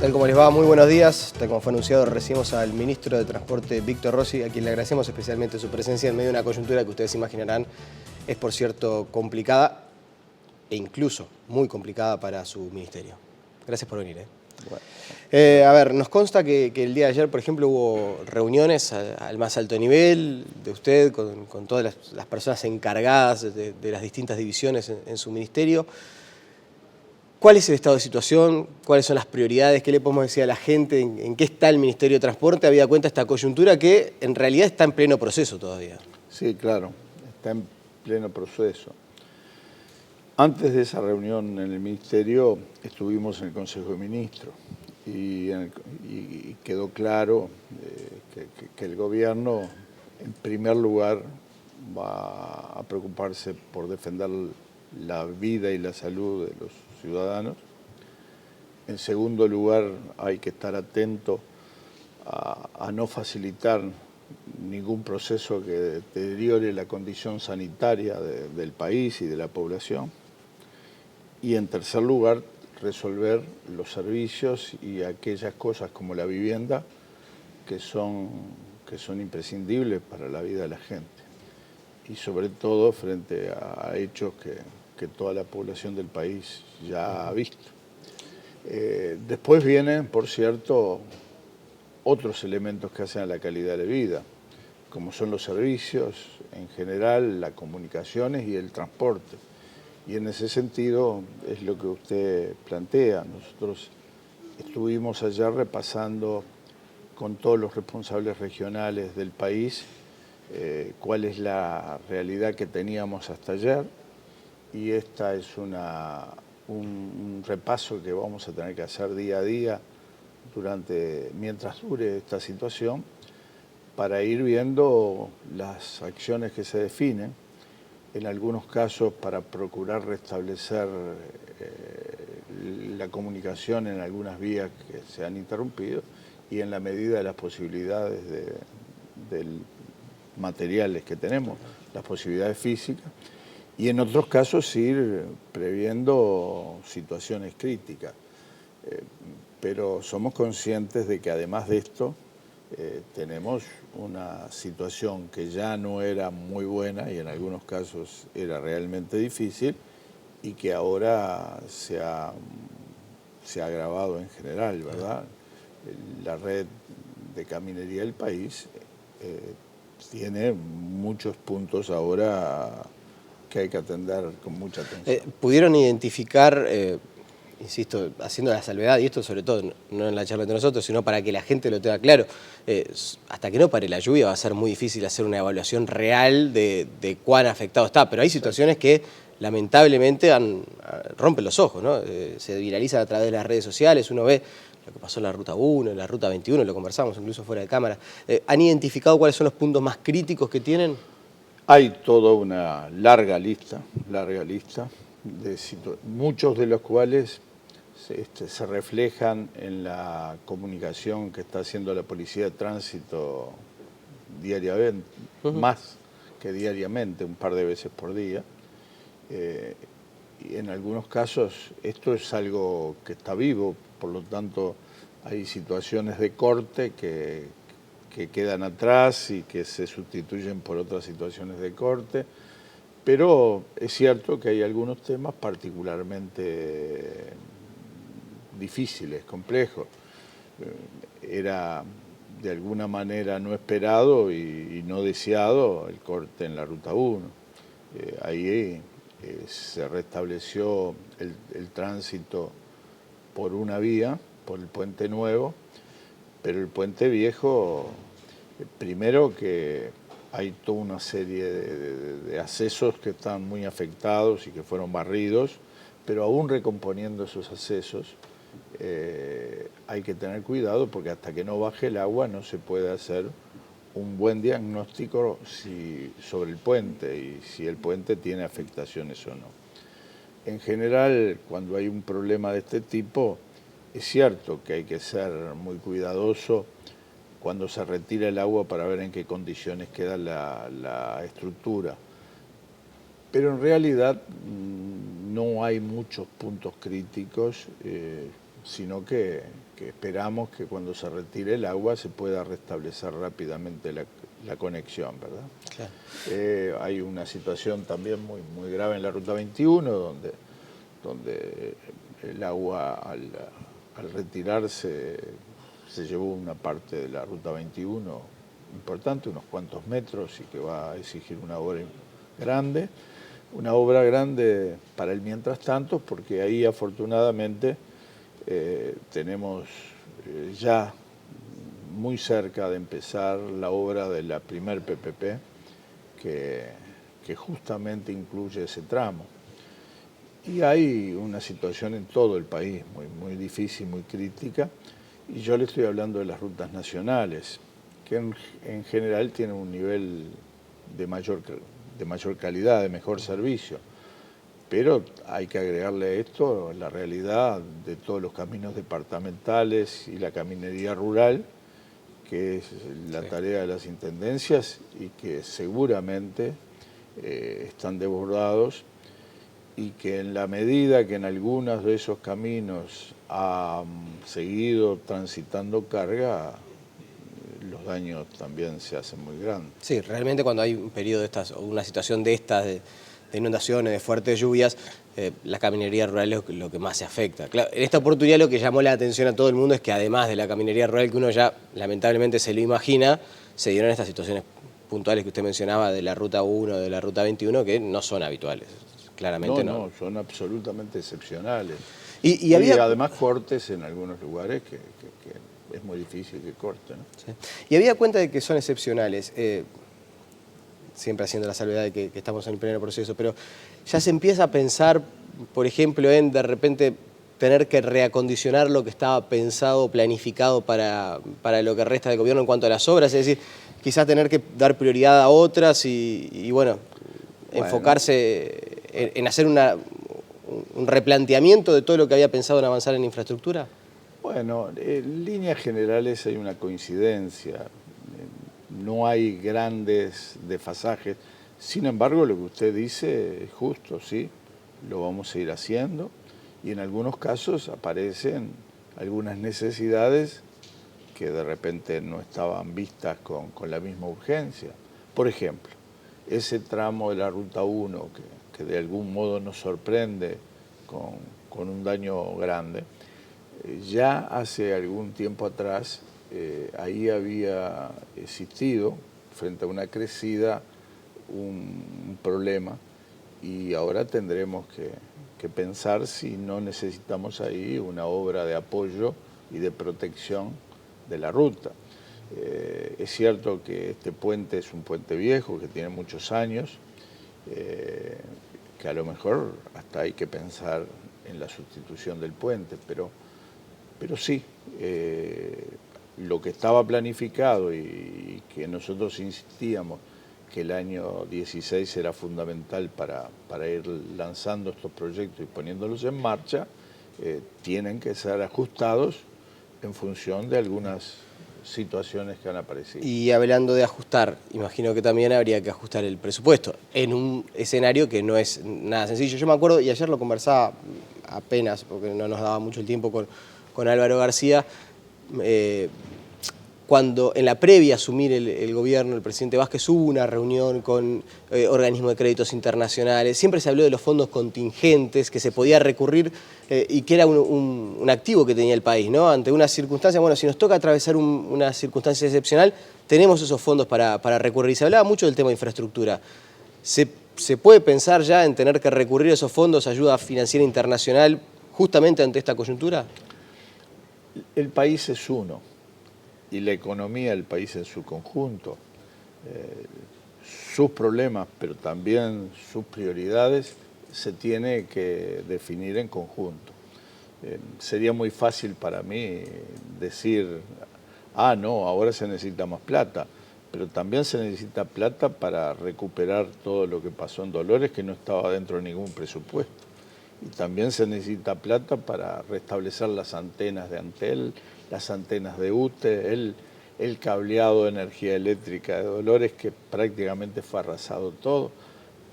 Tal como les va, muy buenos días. Tal como fue anunciado, recibimos al ministro de Transporte, Víctor Rossi, a quien le agradecemos especialmente su presencia en medio de una coyuntura que ustedes imaginarán es, por cierto, complicada e incluso muy complicada para su ministerio. Gracias por venir. Bueno. A ver, nos consta que el día de ayer, por ejemplo, hubo reuniones al más alto nivel de usted con todas las personas encargadas de las distintas divisiones en su ministerio. ¿Cuál es el estado de situación? ¿Cuáles son las prioridades? ¿Qué le podemos decir a la gente? ¿En qué está el Ministerio de Transporte? Habida cuenta esta coyuntura que en realidad está en pleno proceso todavía. Sí, claro, está en pleno proceso. Antes de esa reunión en el Ministerio estuvimos en el Consejo de Ministros y quedó claro que el gobierno, en primer lugar, va a preocuparse por defender la vida y la salud de los ciudadanos. En segundo lugar, hay que estar atento a no facilitar ningún proceso que deteriore la condición sanitaria del país y de la población. Y en tercer lugar, resolver los servicios y aquellas cosas como la vivienda que son imprescindibles para la vida de la gente. Y sobre todo frente a hechos que toda la población del país ya ha visto. Después vienen, por cierto, otros elementos que hacen a la calidad de vida, como son los servicios en general, las comunicaciones y el transporte. Y en ese sentido es lo que usted plantea. Nosotros estuvimos allá repasando con todos los responsables regionales del país cuál es la realidad que teníamos hasta ayer, y esta es un repaso que vamos a tener que hacer día a día mientras dure esta situación, para ir viendo las acciones que se definen, en algunos casos para procurar restablecer la comunicación en algunas vías que se han interrumpido, y en la medida de las posibilidades de materiales que tenemos, las posibilidades físicas, y en otros casos ir previendo situaciones críticas. Pero somos conscientes de que además de esto tenemos una situación que ya no era muy buena y en algunos casos era realmente difícil, y que ahora se ha agravado en general, ¿verdad? La red de caminería del país tiene muchos puntos ahora que hay que atender con mucha atención. ¿Pudieron identificar, insisto, haciendo la salvedad, y esto sobre todo no en la charla entre nosotros, sino para que la gente lo tenga claro, hasta que no pare la lluvia va a ser muy difícil hacer una evaluación real de cuán afectado está, pero hay situaciones que lamentablemente rompen los ojos, ¿no? Se viralizan a través de las redes sociales, uno ve lo que pasó en la Ruta 1, en la Ruta 21, lo conversamos incluso fuera de cámara. ¿Han identificado cuáles son los puntos más críticos que tienen? Hay toda una larga lista, muchos de los cuales se reflejan en la comunicación que está haciendo la Policía de Tránsito diariamente, más que diariamente, un par de veces por día. Y en algunos casos esto es algo que está vivo, por lo tanto hay situaciones de corte que quedan atrás y que se sustituyen por otras situaciones de corte, pero es cierto que hay algunos temas particularmente difíciles, complejos. Era de alguna manera no esperado y no deseado el corte en la Ruta 1. Ahí se restableció el tránsito por una vía, por el Puente Nuevo, pero el Puente Viejo, primero que hay toda una serie de accesos que están muy afectados y que fueron barridos, pero aún recomponiendo esos accesos hay que tener cuidado, porque hasta que no baje el agua no se puede hacer un buen diagnóstico sobre el puente y si el puente tiene afectaciones o no. En general, cuando hay un problema de este tipo, es cierto que hay que ser muy cuidadoso cuando se retira el agua para ver en qué condiciones queda la estructura. Pero en realidad no hay muchos puntos críticos. sino que esperamos que cuando se retire el agua se pueda restablecer rápidamente la conexión, ¿verdad? Claro. Hay una situación también muy grave en la Ruta 21, donde el agua al retirarse se llevó una parte de la Ruta 21 importante, unos cuantos metros, y que va a exigir una obra grande para el mientras tanto, porque ahí afortunadamente tenemos ya muy cerca de empezar la obra de la primer PPP que justamente incluye ese tramo. Y hay una situación en todo el país muy difícil, muy crítica, y yo le estoy hablando de las rutas nacionales, que en general tienen un nivel de mayor calidad, de mejor servicio. Pero hay que agregarle a esto la realidad de todos los caminos departamentales y la caminería rural, que es la tarea de las intendencias y que seguramente están desbordados, y que en la medida que en algunos de esos caminos ha seguido transitando carga, los daños también se hacen muy grandes. Sí, realmente cuando hay un periodo de estas, o una situación de estas, de inundaciones, de fuertes lluvias, la caminería rural es lo que más se afecta. Claro, en esta oportunidad lo que llamó la atención a todo el mundo es que además de la caminería rural que uno ya lamentablemente se lo imagina, se dieron estas situaciones puntuales que usted mencionaba de la Ruta 1, de la Ruta 21, que no son habituales, claramente no. No, son absolutamente excepcionales. Y había... además cortes en algunos lugares que es muy difícil que corten, ¿no? Sí. Y había cuenta de que son excepcionales, siempre haciendo la salvedad de que estamos en el pleno proceso, pero ya se empieza a pensar, por ejemplo, en de repente tener que reacondicionar lo que estaba pensado, planificado para lo que resta del gobierno en cuanto a las obras, es decir, quizás tener que dar prioridad a otras y bueno, enfocarse en hacer un replanteamiento de todo lo que había pensado en avanzar en infraestructura. Bueno, en líneas generales hay una coincidencia, no hay grandes desfasajes. Sin embargo, lo que usted dice es justo, sí, lo vamos a ir haciendo, y en algunos casos aparecen algunas necesidades que de repente no estaban vistas con la misma urgencia. Por ejemplo, ese tramo de la Ruta 1 que de algún modo nos sorprende con un daño grande, ya hace algún tiempo atrás ahí había existido, frente a una crecida, un problema, y ahora tendremos que pensar si no necesitamos ahí una obra de apoyo y de protección de la ruta. Es cierto que este puente es un puente viejo, que tiene muchos años, que a lo mejor hasta hay que pensar en la sustitución del puente, pero sí, lo que estaba planificado y que nosotros insistíamos que el año 16 era fundamental para ir lanzando estos proyectos y poniéndolos en marcha, tienen que ser ajustados en función de algunas situaciones que han aparecido. Y hablando de ajustar, imagino que también habría que ajustar el presupuesto en un escenario que no es nada sencillo. Yo me acuerdo, y ayer lo conversaba apenas, porque no nos daba mucho el tiempo con Álvaro García, cuando en la previa a asumir el gobierno, el presidente Vázquez, hubo una reunión con organismos de créditos internacionales, siempre se habló de los fondos contingentes que se podía recurrir y que era un activo que tenía el país, ¿no? Ante una circunstancia, bueno, si nos toca atravesar una circunstancia excepcional, tenemos esos fondos para recurrir. Se hablaba mucho del tema de infraestructura. ¿Se puede pensar ya en tener que recurrir a esos fondos, ayuda financiera internacional, justamente ante esta coyuntura? El país es uno, y la economía del país en su conjunto, sus problemas, pero también sus prioridades, se tiene que definir en conjunto. Sería muy fácil para mí decir, no, ahora se necesita más plata, pero también se necesita plata para recuperar todo lo que pasó en Dolores, que no estaba dentro de ningún presupuesto. Y también se necesita plata para restablecer las antenas de Antel, las antenas de UTE, el cableado de energía eléctrica de Dolores, que prácticamente fue arrasado todo,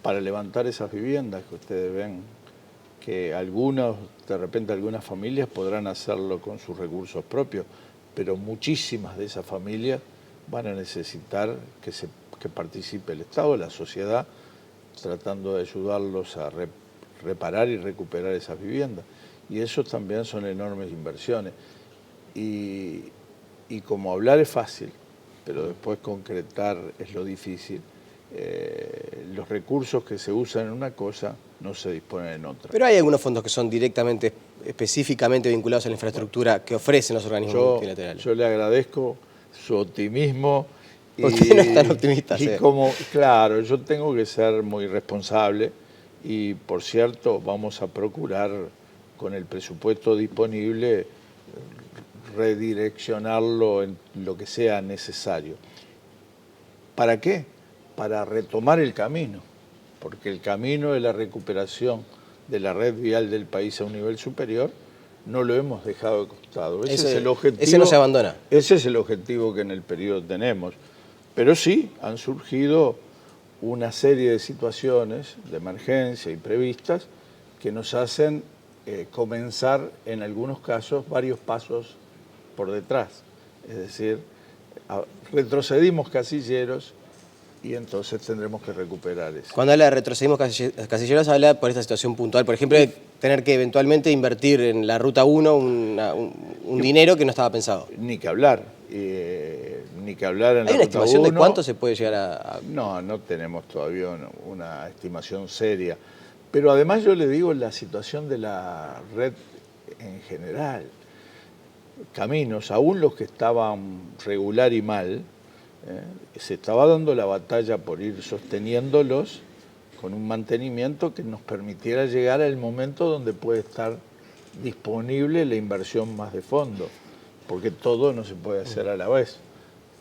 para levantar esas viviendas que ustedes ven que algunos, de repente algunas familias podrán hacerlo con sus recursos propios, pero muchísimas de esas familias van a necesitar que participe el Estado, la sociedad, tratando de ayudarlos a reparar y recuperar esas viviendas. Y eso también son enormes inversiones. Y como hablar es fácil, pero después concretar es lo difícil, los recursos que se usan en una cosa no se disponen en otra. Pero hay algunos fondos que son directamente, específicamente vinculados a la infraestructura que ofrecen los organismos multilaterales. Yo le agradezco su optimismo. Usted no es tan optimista. Y como, claro, yo tengo que ser muy responsable y, por cierto, vamos a procurar con el presupuesto disponible redireccionarlo en lo que sea necesario. ¿Para qué? Para retomar el camino, porque el camino de la recuperación de la red vial del país a un nivel superior no lo hemos dejado de costado. Ese es el objetivo. Ese no se abandona. Ese es el objetivo que en el periodo tenemos. Pero sí, han surgido una serie de situaciones de emergencia imprevistas que nos hacen comenzar, en algunos casos, varios pasos por detrás. Es decir, retrocedimos casilleros y entonces tendremos que recuperar eso. Cuando habla de retrocedimos casilleros, habla por esta situación puntual. Por ejemplo, de tener que eventualmente invertir en la Ruta 1 un dinero que no estaba pensado. Ni que hablar. Ni que hablar en la Ruta 1. ¿Hay una estimación de cuánto se puede llegar a...? No, no tenemos todavía una estimación seria. Pero además yo le digo la situación de la red en general. Caminos, aún los que estaban regular y mal, se estaba dando la batalla por ir sosteniéndolos con un mantenimiento que nos permitiera llegar al momento donde puede estar disponible la inversión más de fondo, porque todo no se puede hacer a la vez,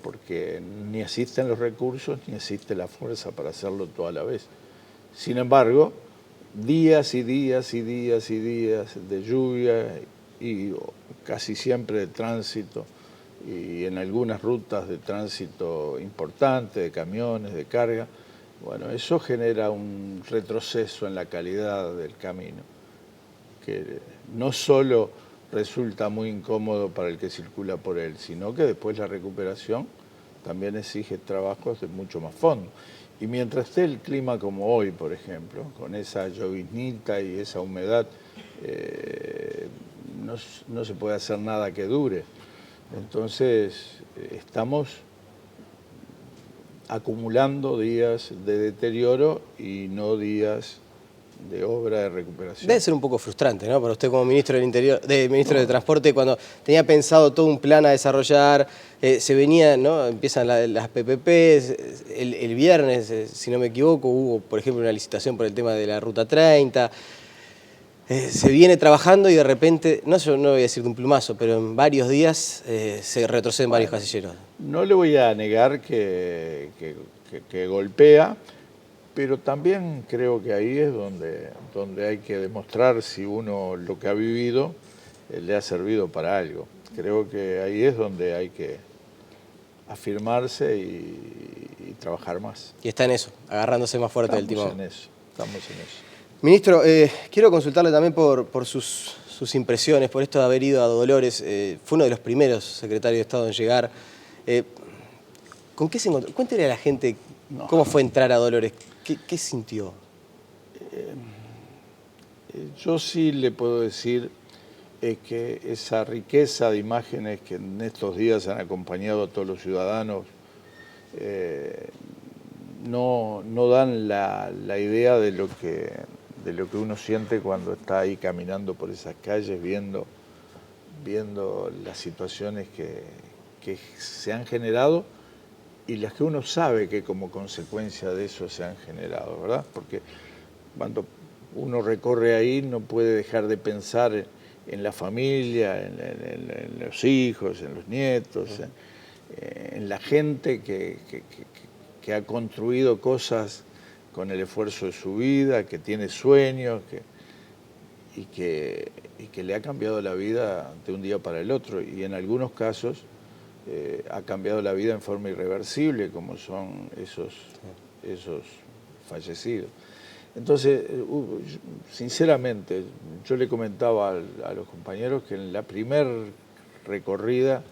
porque ni existen los recursos ni existe la fuerza para hacerlo todo a la vez. Sin embargo, días y días y días y días de lluvia y casi siempre de tránsito, y en algunas rutas de tránsito importante, de camiones, de carga, bueno, eso genera un retroceso en la calidad del camino, que no solo resulta muy incómodo para el que circula por él, sino que después la recuperación también exige trabajos de mucho más fondo. Y mientras esté el clima como hoy, por ejemplo, con esa lloviznita y esa humedad, no se puede hacer nada que dure. Entonces, estamos acumulando días de deterioro y no días de obra de recuperación. Debe ser un poco frustrante, ¿no? Para usted como ministro del Interior, ministro de Transporte, cuando tenía pensado todo un plan a desarrollar, se venía, ¿no? Empiezan las PPP, el viernes, si no me equivoco, hubo, por ejemplo, una licitación por el tema de la Ruta 30. Se viene trabajando y de repente, no voy a decir de un plumazo, pero en varios días se retroceden varios casilleros. No le voy a negar que golpea, pero también creo que ahí es donde hay que demostrar si uno lo que ha vivido le ha servido para algo. Creo que ahí es donde hay que afirmarse y trabajar más. Y está en eso, agarrándose más fuerte del timón. Estamos en eso. Ministro, quiero consultarle también por sus impresiones, por esto de haber ido a Dolores. Fue uno de los primeros secretarios de Estado en llegar. ¿Con qué se encontró? Cuéntele a la gente cómo fue entrar a Dolores. ¿Qué sintió? Yo sí le puedo decir que esa riqueza de imágenes que en estos días han acompañado a todos los ciudadanos no dan la idea de lo que uno siente cuando está ahí caminando por esas calles, viendo las situaciones que se han generado y las que uno sabe que como consecuencia de eso se han generado, ¿verdad? Porque cuando uno recorre ahí no puede dejar de pensar en la familia, en los hijos, en los nietos, en la gente que ha construido cosas con el esfuerzo de su vida, que tiene sueños y que le ha cambiado la vida de un día para el otro, y en algunos casos ha cambiado la vida en forma irreversible, como son esos fallecidos. Entonces, sinceramente, yo le comentaba a los compañeros que en la primer recorrida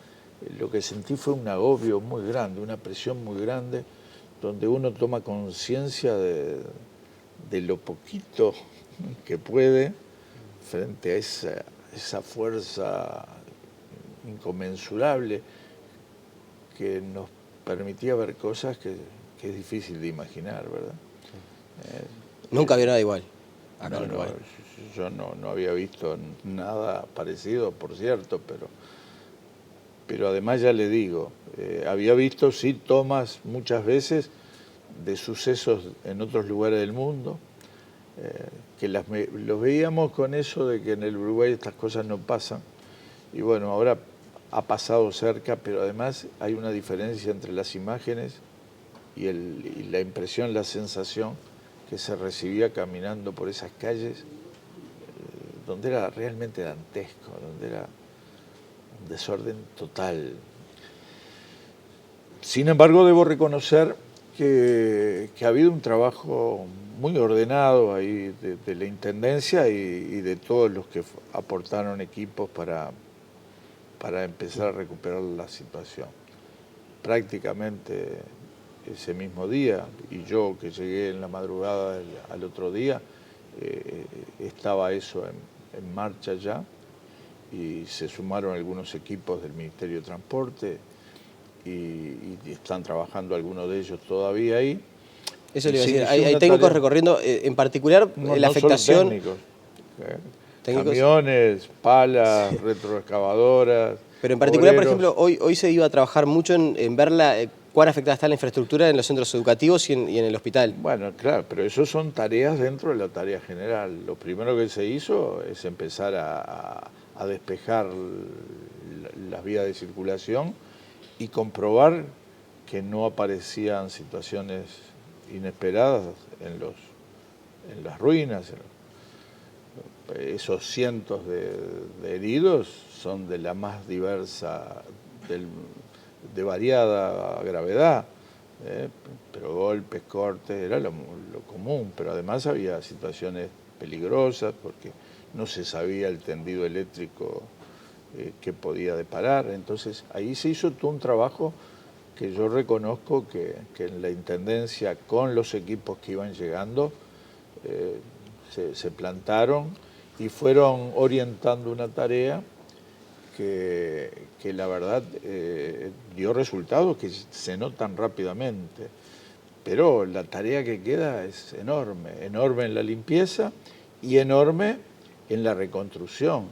lo que sentí fue un agobio muy grande, una presión muy grande, donde uno toma conciencia de lo poquito que puede frente a esa fuerza inconmensurable que nos permitía ver cosas que es difícil de imaginar, ¿verdad? Nunca había nada igual acá No, en Uruguay. yo no había visto nada parecido, por cierto, pero además ya le digo, había visto sí tomas muchas veces de sucesos en otros lugares del mundo, que los veíamos con eso de que en el Uruguay estas cosas no pasan, y bueno, ahora ha pasado cerca, pero además hay una diferencia entre las imágenes y la impresión, la sensación que se recibía caminando por esas calles, donde era realmente dantesco, donde era un desorden total. Sin embargo, debo reconocer que ha habido un trabajo muy ordenado ahí de la Intendencia y de todos los que aportaron equipos para empezar a recuperar la situación. Prácticamente ese mismo día, y yo que llegué en la madrugada al otro día, estaba eso en marcha ya, y se sumaron algunos equipos del Ministerio de Transporte, y están trabajando algunos de ellos todavía ahí. Eso Y le iba a se decir, inició hay una técnicos tarea. recorriendo, en particular No, la no solo afectación. técnicos, Técnicos. camiones, palas, retroexcavadoras, Pero en particular, por obreros. ejemplo, hoy se iba a trabajar mucho en ver cuán afectada está la infraestructura en los centros educativos y en el hospital. Bueno, claro, pero eso son tareas dentro de la tarea general. Lo primero que se hizo es empezar a despejar las vías de circulación y comprobar que no aparecían situaciones inesperadas en las ruinas. Esos cientos de heridos son de la más diversa, de variada gravedad, pero golpes, cortes, era lo común, pero además había situaciones peligrosas porque no se sabía el tendido eléctrico que podía deparar. Entonces ahí se hizo todo un trabajo que yo reconozco que en la Intendencia, con los equipos que iban llegando, se plantaron y fueron orientando una tarea que la verdad dio resultados que se notan rápidamente. Pero la tarea que queda es enorme, enorme en la limpieza y enorme en la reconstrucción.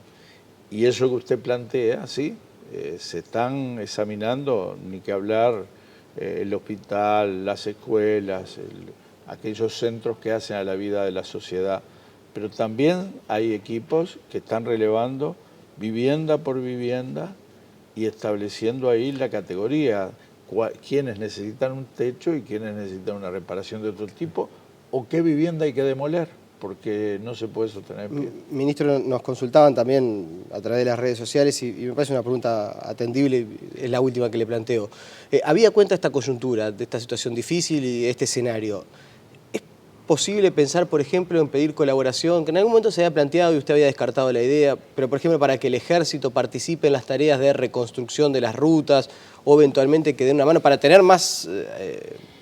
Y eso que usted plantea, sí, se están examinando, ni que hablar, el hospital, las escuelas, aquellos centros que hacen a la vida de la sociedad. Pero también hay equipos que están relevando vivienda por vivienda y estableciendo ahí la categoría, quiénes necesitan un techo y quiénes necesitan una reparación de otro tipo, o qué vivienda hay que demoler, porque no se puede sostener en pie. Ministro, nos consultaban también a través de las redes sociales y me parece una pregunta atendible, es la última que le planteo. Habida cuenta de esta coyuntura, de esta situación difícil y de este escenario, ¿es posible pensar, por ejemplo, en pedir colaboración, que en algún momento se había planteado y usted había descartado la idea, pero por ejemplo para que el Ejército participe en las tareas de reconstrucción de las rutas o eventualmente que den una mano para tener más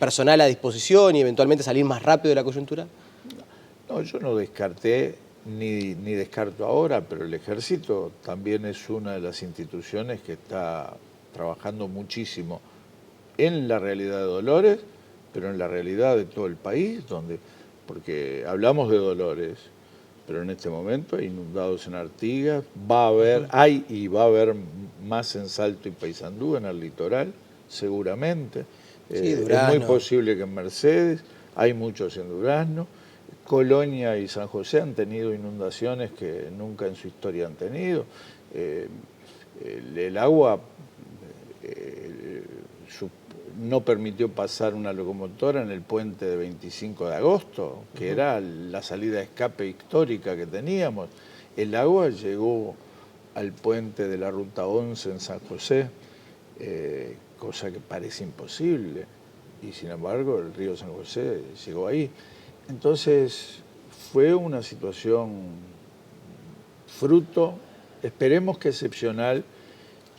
personal a disposición y eventualmente salir más rápido de la coyuntura? No, yo no descarté ni descarto ahora, pero el Ejército también es una de las instituciones que está trabajando muchísimo en la realidad de Dolores, pero en la realidad de todo el país, porque hablamos de Dolores, pero en este momento hay inundados en Artigas, hay y va a haber más en Salto y Paysandú, en el litoral, seguramente. Sí, Es muy Durazno. posible que en Mercedes, hay muchos en Durazno. Colonia y San José han tenido inundaciones que nunca en su historia han tenido. El agua no permitió pasar una locomotora en el puente de 25 de agosto, que era la salida de escape histórica que teníamos. El agua llegó al puente de la Ruta 11 en San José, cosa que parece imposible, y sin embargo el río San José llegó ahí. Entonces fue una situación fruto, esperemos que excepcional,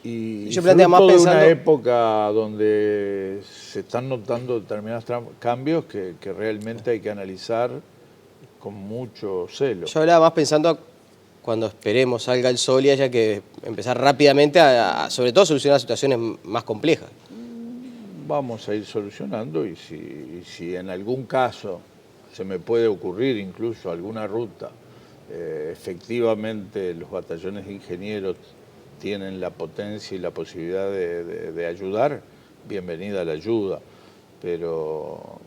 y Yo plantea más fruto de pensando, una época donde se están notando determinados cambios que realmente hay que analizar con mucho celo. yo hablaba más pensando cuando esperemos salga el sol y haya que empezar rápidamente sobre todo, a solucionar situaciones más complejas. Vamos a ir solucionando y si en algún caso se me puede ocurrir incluso alguna ruta, efectivamente los batallones de ingenieros tienen la potencia y la posibilidad de ayudar, bienvenida la ayuda, pero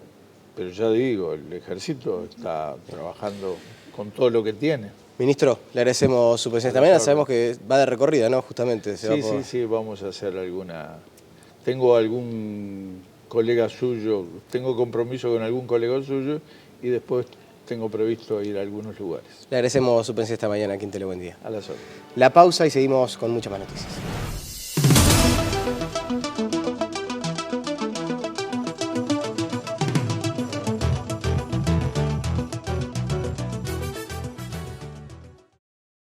ya digo, el ejército está trabajando con todo lo que tiene. Ministro, le agradecemos su presencia esta mañana, sabemos que va de recorrida, ¿no? Justamente. Sí, vamos a hacer alguna... Tengo algún colega suyo, tengo compromiso con algún colega suyo y después tengo previsto ir a algunos lugares. Le agradecemos su presencia esta mañana aquí en Tele Buen Día. A las 8. La pausa y seguimos con muchas más noticias.